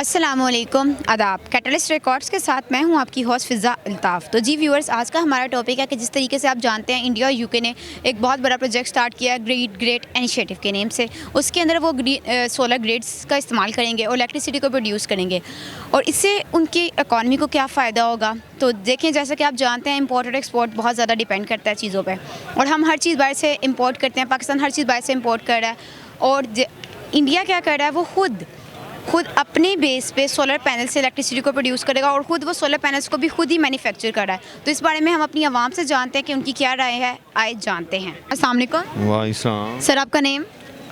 अस्सलामुअलैकुम आदाब। Catalyst records के साथ मैं हूं आपकी होस्ट फ़िज़ा अल्ताफ़। तो जी व्यूअर्स, आज का हमारा टॉपिक है कि जिस तरीके से आप जानते हैं इंडिया और यूके ने एक बहुत बड़ा प्रोजेक्ट स्टार्ट किया ग्रेट इनिशिएटिव के नेम से। उसके अंदर वो सोलर ग्रिड्स का इस्तेमाल करेंगे और इलेक्ट्रिसिटी को प्रोड्यूस करेंगे और इससे उनकी इकॉनमी को क्या फ़ायदा होगा। तो देखें, जैसा कि आप जानते हैं इम्पोर्ट और एक्सपोर्ट बहुत ज़्यादा डिपेंड करता है चीज़ों पर, और हम हर चीज़ बाहर से इम्पोर्ट करते हैं। पाकिस्तान हर चीज़ बाहर से इम्पोर्ट कर रहा है और इंडिया क्या कर रहा है, वो खुद अपने बेस पे सोलर पैनल से इलेक्ट्रिसिटी को प्रोड्यूस करेगा और ख़ुद वो सोलर पैनल्स को भी खुद ही मैन्युफैक्चर कर रहा है। तो इस बारे में हम अपनी आवाम से जानते हैं कि उनकी क्या राय है, आए जानते हैं। अस्सलाम वालेकुम। वालेकुम सर, आपका नेम?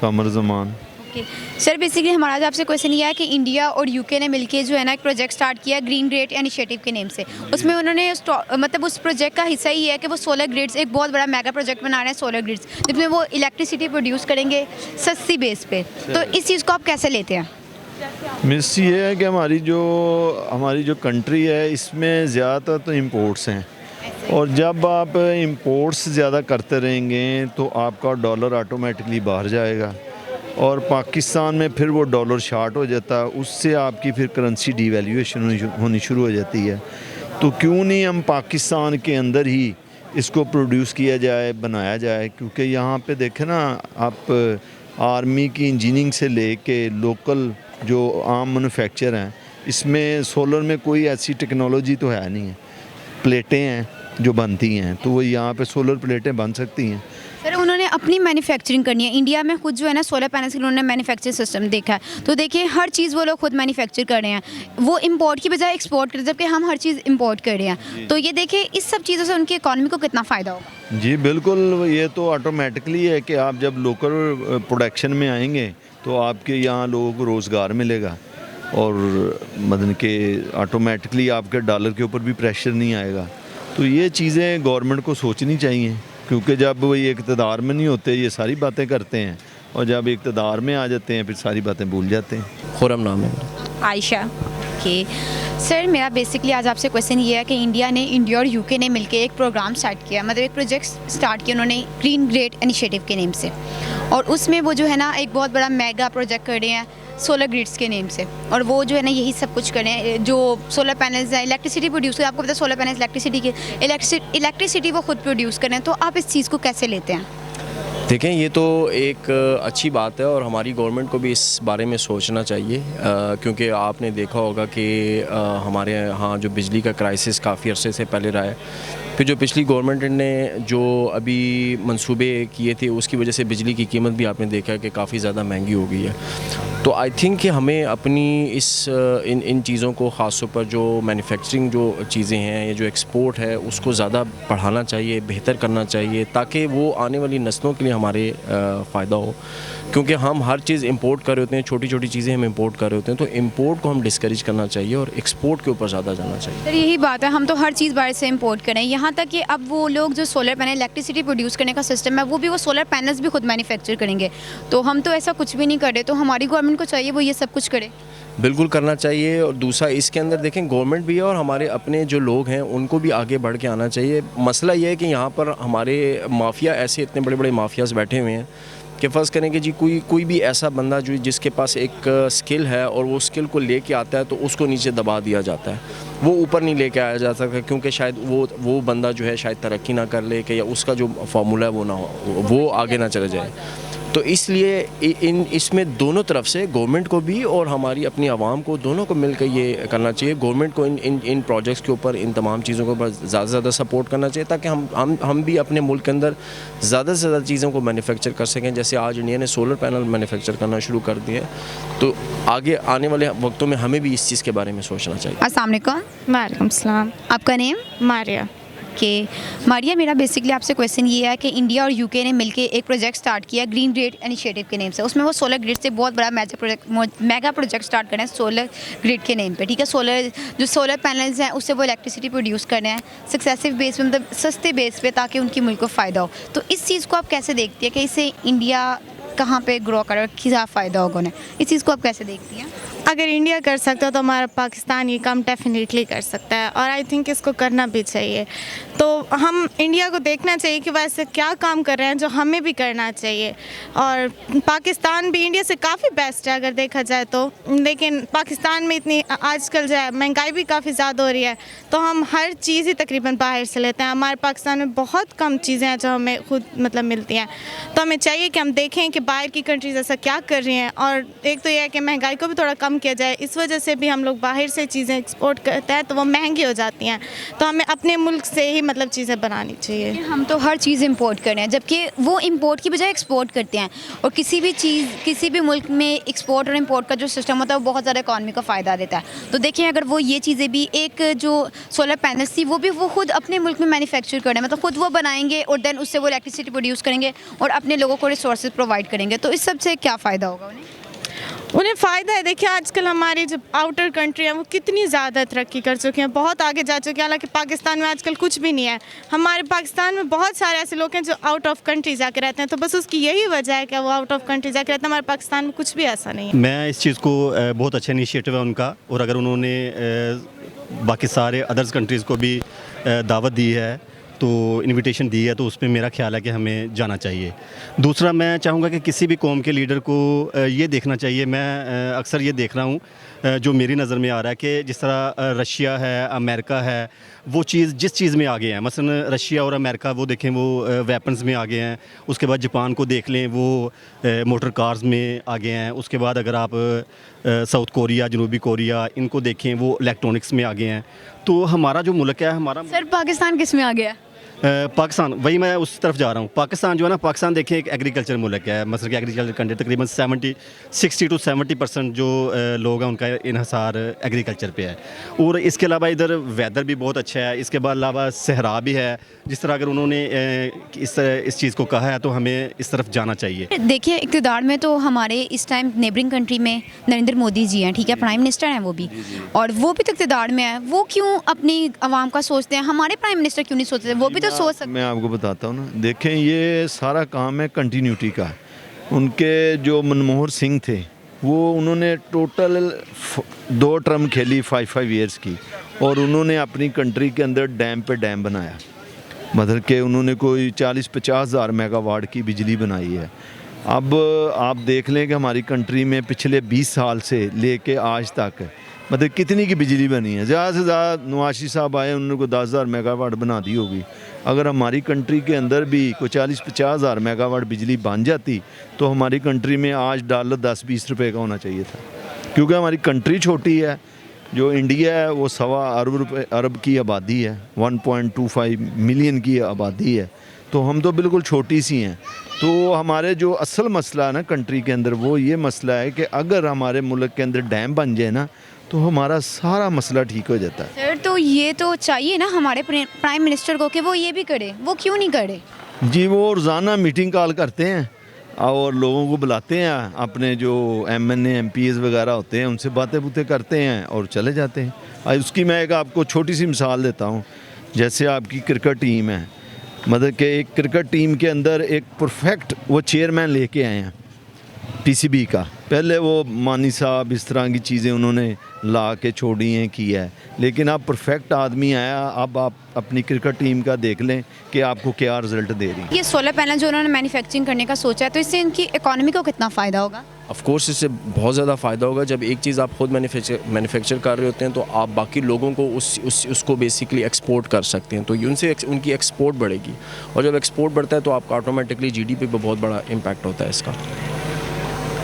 कमर ज़मान। ओके सर, बेसिकली हमारा आज आपसे क्वेश्चन ये है कि इंडिया और यूके ने मिलकर जो है ना एक प्रोजेक्ट स्टार्ट किया ग्रेट इनिशिएटिव के नेम से। उसमें उन्होंने मतलब उस प्रोजेक्ट का हिस्सा ही है कि वो सोलर ग्रिड्स, एक बहुत बड़ा मेगा प्रोजेक्ट बना रहे हैं सोलर ग्रिड्स, जिसमें वो इलेक्ट्रिसिटी प्रोड्यूस करेंगे सस्ती बेस पे। तो इस चीज़ को आप कैसे लेते हैं? मिस ये है कि हमारी जो कंट्री है इसमें ज़्यादातर तो इम्पोर्ट्स हैं, और जब आप इम्पोर्ट्स ज़्यादा करते रहेंगे तो आपका डॉलर ऑटोमेटिकली बाहर जाएगा और पाकिस्तान में फिर वो डॉलर शार्ट हो जाता है। उससे आपकी फिर करेंसी डिवैल्यूएशन होनी शुरू हो जाती है। तो क्यों नहीं हम पाकिस्तान के अंदर ही इसको प्रोड्यूस किया जाए, बनाया जाए। क्योंकि यहाँ पे देखें ना आप, आर्मी की इंजीनियरिंग से लेके लोकल जो आम मैन्युफैक्चर हैं, इसमें सोलर में कोई ऐसी टेक्नोलॉजी तो है नहीं है। प्लेटें हैं जो बनती हैं, तो वो यहाँ पे सोलर प्लेटें बन सकती हैं। सर, उन्होंने अपनी मैन्युफैक्चरिंग करनी है। इंडिया में खुद जो है ना सोलर पैनल्स के उन्होंने मैन्युफैक्चरिंग सिस्टम देखा है। तो देखिए, हर चीज़ वो लोग खुद मैन्युफैक्चर कर रहे हैं, वो इंपोर्ट की बजाय एक्सपोर्ट कर रहे हैं, जबकि हम हर चीज़ इंपोर्ट कर रहे हैं। तो ये देखिए, इस सब चीज़ों से उनकी इकॉनमी को कितना फ़ायदा होगा। जी बिल्कुल, ये तो ऑटोमेटिकली है कि आप जब लोकल प्रोडक्शन में आएंगे तो आपके यहाँ लोगों को रोज़गार मिलेगा और मतलब कि ऑटोमेटिकली आपके डॉलर के ऊपर भी प्रेशर नहीं आएगा। तो ये चीज़ें गवर्नमेंट को सोचनी चाहिए, क्योंकि जब वो ये इक़्तिदार में नहीं होते ये सारी बातें करते हैं, और जब इक़्तिदार में आ जाते हैं फिर सारी बातें भूल जाते हैं। खुरम नाम है। आयशा। ओके सर, मेरा बेसिकली आज आपसे क्वेश्चन ये है कि इंडिया और यूके ने मिलकर एक प्रोग्राम स्टार्ट किया, मतलब एक प्रोजेक्ट स्टार्ट किया उन्होंने ग्रेट इनिशिएटिव के नेम से, और उसमें वो जो है ना एक बहुत बड़ा मेगा प्रोजेक्ट कर रहे हैं सोलर ग्रिड्स के नेम से। और वो जो है ना यही सब कुछ करें, जो सोलर पैनल्स हैं, इलेक्ट्रिसिटी प्रोड्यूस करें। आपको पता है सोलर पैनल्स इलेक्ट्रिसिटी वो खुद प्रोड्यूस करें। तो आप इस चीज़ को कैसे लेते हैं? देखें, ये तो एक अच्छी बात है और हमारी गवर्नमेंट को भी इस बारे में सोचना चाहिए, क्योंकि आपने देखा होगा कि हमारे यहाँ जो बिजली का क्राइसिस काफ़ी अरसे से पहले रहा है। फिर जो पिछली गवर्नमेंट ने जो अभी मंसूबे किए थे उसकी वजह से बिजली की कीमत भी आपने देखा है कि काफ़ी ज़्यादा महंगी हो गई है। तो आई थिंक कि हमें अपनी इन चीज़ों को, ख़ास तौर पर जो मैन्युफैक्चरिंग जो चीज़ें हैं या जो एक्सपोर्ट है, उसको ज़्यादा बढ़ाना चाहिए, बेहतर करना चाहिए, ताकि वो आने वाली नस्लों के लिए हमारे फ़ायदा हो। क्योंकि हम हर चीज़ इंपोर्ट कर रहे होते हैं, छोटी छोटी चीज़ें हम इंपोर्ट कर रहे होते हैं, तो इंपोर्ट को हम डिस्करेज करना चाहिए और एक्सपोर्ट के ऊपर ज़्यादा जाना चाहिए। सर, यही बात है, हम तो हर चीज़ बाहर से इंपोर्ट करें। यहाँ तक कि अब वो लोग जो सोलर पैनल इलेक्ट्रिसिटी प्रोड्यूस करने का सिस्टम है, वो सोलर पैनल्स भी खुद मैन्युफैक्चर करेंगे। तो हम तो ऐसा कुछ भी नहीं कर रहे। तो हमारी गवर्नमेंट को चाहिए वो ये सब कुछ करे। बिल्कुल करना चाहिए। और दूसरा, इसके अंदर देखें, गवर्नमेंट भी है और हमारे अपने जो लोग हैं उनको भी आगे बढ़ के आना चाहिए। मसला ये है कि यहाँ पर हमारे माफिया, ऐसे इतने बड़े बड़े माफियाज़ बैठे हुए हैं कि फ़र्ज़ करें कि जी कोई भी ऐसा बंदा जो जिसके पास एक स्किल है और वो स्किल को लेके आता है, तो उसको नीचे दबा दिया जाता है, वो ऊपर नहीं लेके आया जा सकता, क्योंकि शायद वो बंदा जो है शायद तरक्की ना कर ले, कि या उसका जो फार्मूला है वो ना हो, वो आगे ना चले जाए। तो इसलिए इसमें दोनों तरफ से, गवर्नमेंट को भी और हमारी अपनी आवाम को, दोनों को मिलकर ये करना चाहिए। गवर्नमेंट को इन प्रोजेक्ट्स के ऊपर, इन तमाम चीज़ों के ऊपर ज़्यादा से ज़्यादा सपोर्ट करना चाहिए, ताकि हम भी अपने मुल्क के अंदर ज़्यादा से ज़्यादा चीज़ों को मैन्युफैक्चर कर सकें। जैसे आज इंडिया ने सोलर पैनल मैन्युफैक्चर करना शुरू कर दिए, तो आगे आने वाले वक्तों में हमें भी इस चीज़ के बारे में सोचना चाहिए। अस्सलाम वालेकुम। वालेकुम सलाम। आपका नेम? मारिया। कि मारिया, मेरा बेसिकली आपसे क्वेश्चन ये है कि इंडिया और यूके ने मिलकर एक प्रोजेक्ट स्टार्ट किया ग्रेट इनिशिएटिव के नेम से। उसमें वो सोलर ग्रिड से बहुत बड़ा मेगा प्रोजेक्ट स्टार्ट कर रहे हैं सोलर ग्रिड के नेम पे, ठीक है। सोलर पैनल्स हैं उससे वो इलेक्ट्रिसिटी प्रोड्यूस कर रहे हैं सक्सेसिव बेस पे, मतलब सस्ते बेस पे, ताकि उनकी मुल्क को फ़ायदा हो। तो इस चीज़ को आप कैसे देखती हैं कि इससे इंडिया कहाँ पे ग्रो करे और क्या फ़ायदा होगा उन्हें? इस चीज़ को आप कैसे देखती हैं? अगर इंडिया कर सकता है तो हमारा पाकिस्तान ये काम डेफिनेटली कर सकता है, और आई थिंक इसको करना भी चाहिए। तो हम इंडिया को देखना चाहिए कि वैसे क्या काम कर रहे हैं जो हमें भी करना चाहिए। और पाकिस्तान भी इंडिया से काफ़ी बेस्ट है अगर देखा जाए तो, लेकिन पाकिस्तान में इतनी आजकल जो है महंगाई भी काफ़ी ज़्यादा हो रही है, तो हम हर चीज़ ही तकरीबन बाहर से लेते हैं। हमारे पाकिस्तान में बहुत कम चीज़ें हैं जो हमें खुद मतलब मिलती हैं, तो हमें चाहिए कि हम देखें कि बाहर की कंट्रीज ऐसा क्या कर रही हैं। और एक तो यह है कि महंगाई को भी थोड़ा कम किया जाए, इस वजह से भी हम लोग बाहर से चीज़ें एक्सपोर्ट करते हैं तो वो महंगी हो जाती हैं, तो हमें अपने मुल्क से ही मतलब चीज़ें बनानी चाहिए। हम तो हर चीज़ इंपोर्ट कर रहे हैं, जबकि वो इंपोर्ट की बजाय एक्सपोर्ट करते हैं। और किसी भी चीज़, किसी भी मुल्क में एक्सपोर्ट और इंपोर्ट का जो सिस्टम होता है वो बहुत ज़्यादा इकॉनमी को फ़ायदा देता है। तो देखिए अगर वो ये चीज़ें भी, एक जो सोलर पैनल्स थी वो भी वो खुद अपने मुल्क में मैन्युफैक्चर कर रहे हैं, मतलब खुद वो बनाएंगे और देन उससे वो इलेक्ट्रिसिटी प्रोड्यूस करेंगे और अपने लोगों को रिसोर्सेज प्रोवाइड करेंगे। तो इस सब से क्या फ़ायदा होगा उन्हें फ़ायदा है। देखिए आजकल हमारी जो आउटर कंट्री है वो कितनी ज़्यादा तरक्की कर चुकी हैं, बहुत आगे जा चुकी हैं। हालांकि पाकिस्तान में आजकल कुछ भी नहीं है। हमारे पाकिस्तान में बहुत सारे ऐसे लोग हैं जो आउट ऑफ कंट्री जाके रहते हैं, तो बस उसकी यही वजह है कि वो आउट ऑफ कंट्री जाके रहते हैं। हमारे पाकिस्तान में कुछ भी ऐसा नहीं है। मैं इस चीज़ को बहुत अच्छा इनिशिएटिव है उनका, और अगर उन्होंने बाकी सारे अदर्स कंट्रीज़ को भी दावत दी है, तो इनविटेशन दी है, तो उसमें मेरा ख्याल है कि हमें जाना चाहिए। दूसरा मैं चाहूँगा कि किसी भी कौम के लीडर को ये देखना चाहिए, मैं अक्सर ये देख रहा हूँ जो मेरी नज़र में आ रहा है कि जिस तरह रशिया है, अमेरिका है, वो चीज़ जिस चीज़ में आगे हैं, मसलन रशिया और अमेरिका वो देखें वो वेपन्स में आगे हैं। उसके बाद जापान को देख लें, वो मोटर कार्स में आगे हैं। उसके बाद अगर आप साउथ कोरिया, जनूबी कोरिया, इनको देखें वो इलेक्ट्रॉनिक्स में आगे हैं। तो हमारा जो मुल्क है, हमारा सर पाकिस्तान किस में आ गया? पाकिस्तान, वही मैं उस तरफ जा रहा हूँ। पाकिस्तान जो है ना, पाकिस्तान देखिए एक एग्रीकल्चर मुल्क है, मतलब कि एग्रीकल्चर कंट्री, तकरीबन 60 to 70% जो लोग हैं उनका इन्हसार एग्रीकल्चर पे है। और इसके अलावा इधर वेदर भी बहुत अच्छा है, इसके बाद अलावा सहरा भी है। जिस तरह अगर उन्होंने इस चीज़ को कहा है तो हमें इस तरफ जाना चाहिए। देखिए इक़्तिदार में तो हमारे इस टाइम नेबरिंग कंट्री में नरेंद्र मोदी जी हैं, ठीक है, प्राइम मिनिस्टर हैं वो भी, और वो भी तो इक़्तिदार में है। वो क्यों अपनी आवाम का सोचते हैं? हमारे प्राइम मिनिस्टर क्यों नहीं सोचते? वो भी तो सोच सकते। मैं आपको बताता हूँ ना, देखें ये सारा काम है कंटिन्यूटी का। उनके जो मनमोहन सिंह थे वो उन्होंने टोटल 2 टर्म खेली 5 ईयर्स की, और उन्होंने अपनी कंट्री के अंदर डैम पे डैम बनाया, मतलब कि उन्होंने कोई 40-50 हज़ार मेगावाट की बिजली बनाई है। अब आप देख लें कि हमारी कंट्री में पिछले 20 साल से लेके आज तक मतलब कितनी की बिजली बनी है। ज़्यादा से ज़्यादा नवाशी साहब आए, उन्होंने को 10,000 मेगावाट बना दी होगी। अगर हमारी कंट्री के अंदर भी कोई 40-50 हज़ार मेगावाट बिजली बन जाती तो हमारी कंट्री में आज डॉलर 10-20 रुपये का होना चाहिए था, क्योंकि हमारी कंट्री छोटी है। जो इंडिया है वो 1.25 अरब की आबादी है, 1.25 मिलियन की आबादी है, तो हम तो बिल्कुल छोटी सी हैं। तो हमारे जो असल मसला है ना कंट्री के अंदर, वो ये मसला है कि अगर हमारे मुल्क के अंदर डैम बन जाए ना तो हमारा सारा मसला ठीक हो जाता है। सर तो ये तो चाहिए ना हमारे प्राइम मिनिस्टर को कि वो ये भी करे, वो क्यों नहीं करे? जी वो रोज़ाना मीटिंग कॉल करते हैं और लोगों को बुलाते हैं, अपने जो MNA MPs वगैरह होते हैं उनसे बातें करते हैं और चले जाते हैं। उसकी मैं एक आपको छोटी सी मिसाल देता हूँ। जैसे आपकी क्रिकेट टीम है, मतलब कि एक क्रिकेट टीम के अंदर एक परफेक्ट वो चेयरमैन लेके आए हैं PCB का। पहले वो मानी साहब इस तरह की चीज़ें उन्होंने ला के छोड़ी हैं, किया है, लेकिन अब परफेक्ट आदमी आया। अब आप अपनी क्रिकेट टीम का देख लें कि आपको क्या रिजल्ट दे रही है। ये सोलर पैनल जो उन्होंने मैन्युफैक्चरिंग करने का सोचा है, तो इससे इनकी इकोनॉमी को कितना फ़ायदा होगा? ऑफ कोर्स इससे बहुत ज़्यादा फ़ायदा होगा। जब एक चीज़ आप खुद मैन्युफैक्चर कर रहे होते हैं तो आप बाकी लोगों को उसको बेसिकली एक्सपोर्ट कर सकते हैं, तो उनसे उनकी एक्सपोर्ट बढ़ेगी, और जब एक्सपोर्ट बढ़ता है तो आपका ऑटोमेटिकली GDP पे बहुत बड़ा इम्पैक्ट होता है इसका।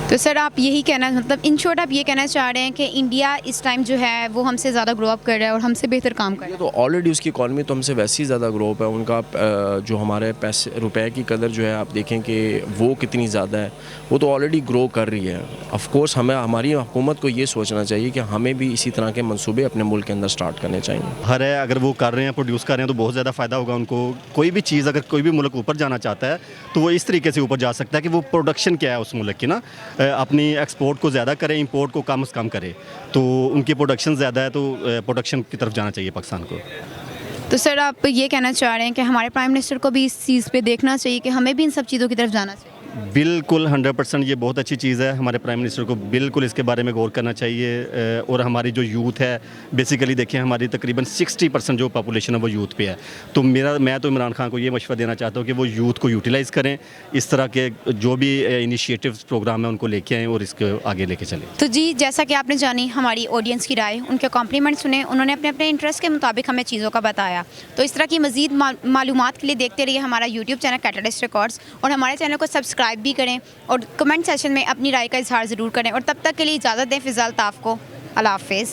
तो सर आप यही कहना, मतलब इन शॉर्ट आप ये कहना चाह रहे हैं कि इंडिया इस टाइम जो है वो हमसे ज़्यादा ग्रो अप कर रहा है और हमसे बेहतर काम कर रहा है? तो ऑलरेडी उसकी इकॉनमी तो हमसे वैसे ही ज़्यादा ग्रो अप है। उनका जो हमारे पैसे रुपए की कदर जो है आप देखें कि वो कितनी ज़्यादा है, वो तो ऑलरेडी ग्रो कर रही है। ऑफ कोर्स हमें, हमारी हुकूमत को ये सोचना चाहिए कि हमें भी इसी तरह के मंसूबे अपने मुल्क के अंदर स्टार्ट करने चाहिए। हर है, अगर वो कर रहे हैं, प्रोड्यूस कर रहे हैं, तो बहुत ज़्यादा फ़ायदा होगा उनको। कोई भी चीज़, अगर कोई भी मुल्क ऊपर जाना चाहता है तो वो इस तरीके से ऊपर जा सकता है कि वो प्रोडक्शन क्या है उस मुल्क की ना, अपनी एक्सपोर्ट को ज़्यादा करे, इंपोर्ट को कम से कम करे। तो उनकी प्रोडक्शन ज़्यादा है, तो प्रोडक्शन की तरफ जाना चाहिए पाकिस्तान को। तो सर आप ये कहना चाह रहे हैं कि हमारे प्राइम मिनिस्टर को भी इस चीज़ पे देखना चाहिए कि हमें भी इन सब चीज़ों की तरफ जाना चाहिए? बिल्कुल 100% ये बहुत अच्छी चीज़ है। हमारे प्राइम मिनिस्टर को बिल्कुल इसके बारे में गौर करना चाहिए। और हमारी जो यूथ है, बेसिकली देखिए हमारी तकरीबन 60% जो पॉपुलेशन है वो यूथ पे है। तो मैं तो इमरान खान को ये मशवरा देना चाहता हूँ कि वो यूथ को यूटिलाइज़ करें, इस तरह के जो भी इनिशिएटिव्स प्रोग्राम है उनको लेके आएँ और इसको आगे लेके चलें। तो जी, जैसा कि आपने जानी हमारी ऑडियंस की राय, उनके कॉम्प्लीमेंट सुने, उन्होंने अपने अपने इंटरेस्ट के मुताबिक हमें चीज़ों का बताया। तो इस तरह की मज़ीद मालूमात के लिए देखते रहिए हमारा यूट्यूब चैनल कैटलिस्ट रिकॉर्ड्स, और हमारे चैनल को सब्सक्राइब भी करें और कमेंट सेशन में अपनी राय का इजहार ज़रूर करें। और तब तक के लिए इजाज़त दें फ़िज़ा अल्ताफ़ को। अल्लाह हाफ़िज़।